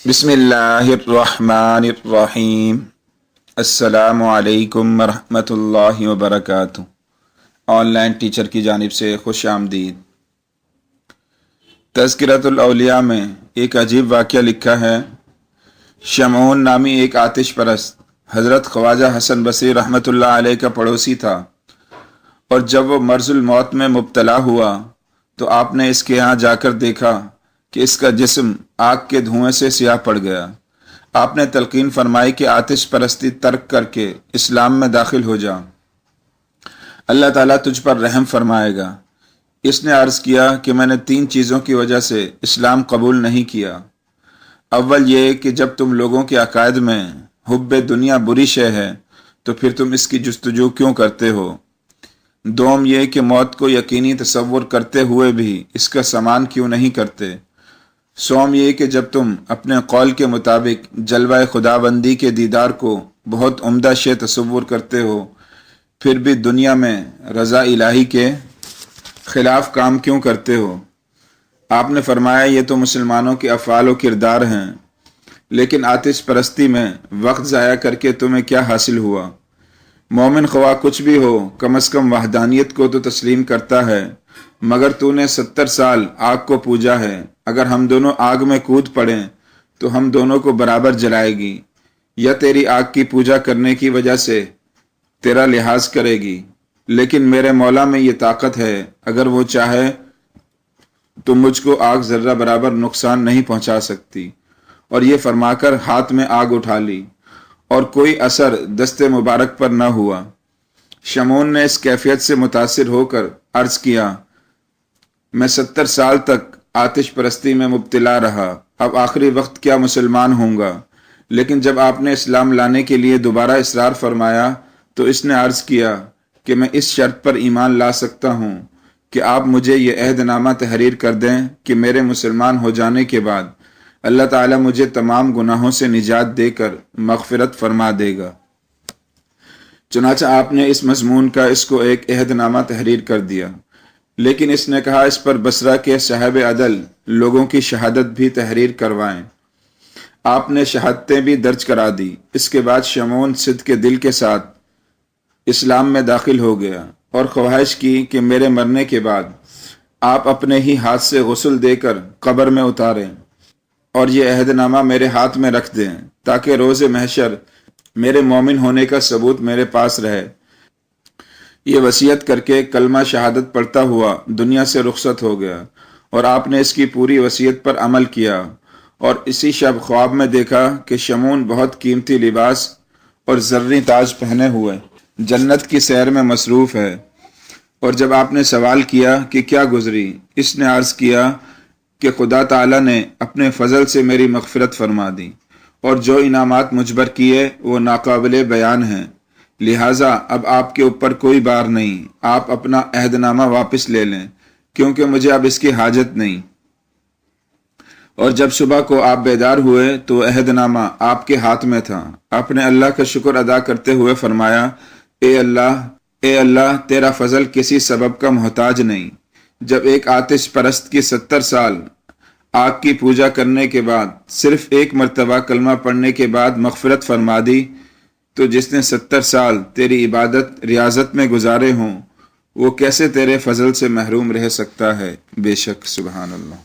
बिस्मिल्लाहिर्रहमानिर्रहीम। अस्सलामु अलैकुम वरहमतुल्लाहि वबरकातुहू। ऑनलाइन टीचर की जानिब से खुश आमदीद। तज़किरतुल औलिया में एक अजीब वाक़या लिखा है। शमऊन नामी एक आतिश परस्त हज़रत ख्वाजा हसन बसरी रहमतुल्लाह अलैह का पड़ोसी था, और जब वो मर्ज़ुल मौत में मुब्तला हुआ तो आपने इसके यहाँ जाकर देखा कि इसका जिस्म आग के धुएं से सियाह पड़ गया। आपने तलकीन फरमाई कि आतिश परस्ती तर्क करके इस्लाम में दाखिल हो जा, अल्लाह ताला तुझ पर रहम फरमाएगा। इसने अर्ज़ किया कि मैंने 3 चीज़ों की वजह से इस्लाम कबूल नहीं किया। अव्वल ये कि जब तुम लोगों के अकायद में हुब्बे दुनिया बुरी शय है तो फिर तुम इसकी जुस्तजू क्यों करते हो। दोम ये कि मौत को यकीनी तसव्वुर करते हुए भी इसका समान क्यों नहीं करते। सोम ये कि जब तुम अपने कौल के मुताबिक जलवाए खुदाबंदी के दीदार को बहुत उम्दा शे तसव्वुर करते हो, फिर भी दुनिया में रज़ा इलाही के खिलाफ काम क्यों करते हो। आपने फरमाया ये तो मुसलमानों के अफ़आल व किरदार हैं, लेकिन आतिश परस्ती में वक्त ज़ाया करके तुम्हें क्या हासिल हुआ। मोमिन ख्वा कुछ भी हो, कम अज़ कम वहदानियत को तो तस्लीम करता है, मगर तूने 70 साल आग को पूजा है। अगर हम दोनों आग में कूद पड़ें तो हम दोनों को बराबर जलाएगी, या तेरी आग की पूजा करने की वजह से तेरा लिहाज करेगी। लेकिन मेरे मौला में ये ताकत है, अगर वो चाहे तो मुझको आग जर्रा बराबर नुकसान नहीं पहुंचा सकती। और ये फरमाकर हाथ में आग उठा ली और कोई असर दस्ते मुबारक पर न हुआ। शमून ने इस कैफियत से मुतासिर होकर अर्ज किया, मैं 70 साल तक आतिश परस्ती में मुब्तला रहा, अब आखिरी वक्त क्या मुसलमान होऊंगा। लेकिन जब आपने इस्लाम लाने के लिए दोबारा इसरार फरमाया तो इसने अर्ज किया कि मैं इस शर्त पर ईमान ला सकता हूँ कि आप मुझे ये अहदनामा तहरीर कर दें कि मेरे मुसलमान हो जाने के बाद अल्लाह ताला मुझे तमाम गुनाहों से निजात देकर मग़फ़िरत फरमा देगा। चुनाचा आपने इस मज़मून का इसको एक अहदनामा तहरीर कर दिया, लेकिन इसने कहा इस पर बसरा के साहिब अदल लोगों की शहादत भी तहरीर करवाएं। आपने शहादतें भी दर्ज करा दी। इसके बाद शमऊन सिद्ध के दिल के साथ इस्लाम में दाखिल हो गया और ख्वाहिश की कि मेरे मरने के बाद आप अपने ही हाथ से गुस्ल देकर कब्र में उतारें और ये अहदनामा मेरे हाथ में रख दें, ताकि रोज़े महशर मेरे मोमिन होने का सबूत मेरे पास रहे। ये वसीयत करके कलमा शहादत पढ़ता हुआ दुनिया से रुखसत हो गया, और आपने इसकी पूरी वसीयत पर अमल किया। और इसी शब ख्वाब में देखा कि शमून बहुत कीमती लिबास और ज़र्री ताज पहने हुए जन्नत की सैर में मसरूफ़ है। और जब आपने सवाल किया कि क्या गुजरी, इसने अर्ज़ किया कि खुदा ताला ने अपने फ़ज़ल से मेरी मग़फ़िरत फरमा दी, और जो इनामात मुझ पर किए वो नाकाबिले बयान हैं। लिहाजा अब आपके ऊपर कोई बार नहीं, आप अपना अहदनामा वापस ले लें, क्योंकि मुझे अब इसकी हाजत नहीं। और जब सुबह को आप बेदार हुए तो अहदनामा आपके हाथ में था। आपने अल्लाह का शुक्र अदा करते हुए फरमाया, ए अल्लाह, तेरा फजल किसी सबब का मोहताज नहीं। जब एक आतिश परस्त की 70 साल आग की पूजा करने के बाद सिर्फ एक मर्तबा कलमा पढ़ने के बाद मग़फ़िरत फरमा दी, तो जिसने 70 साल तेरी इबादत रियाजत में गुजारे हों वो कैसे तेरे फजल से महरूम रह सकता है। बेशक सुबहान अल्लाह।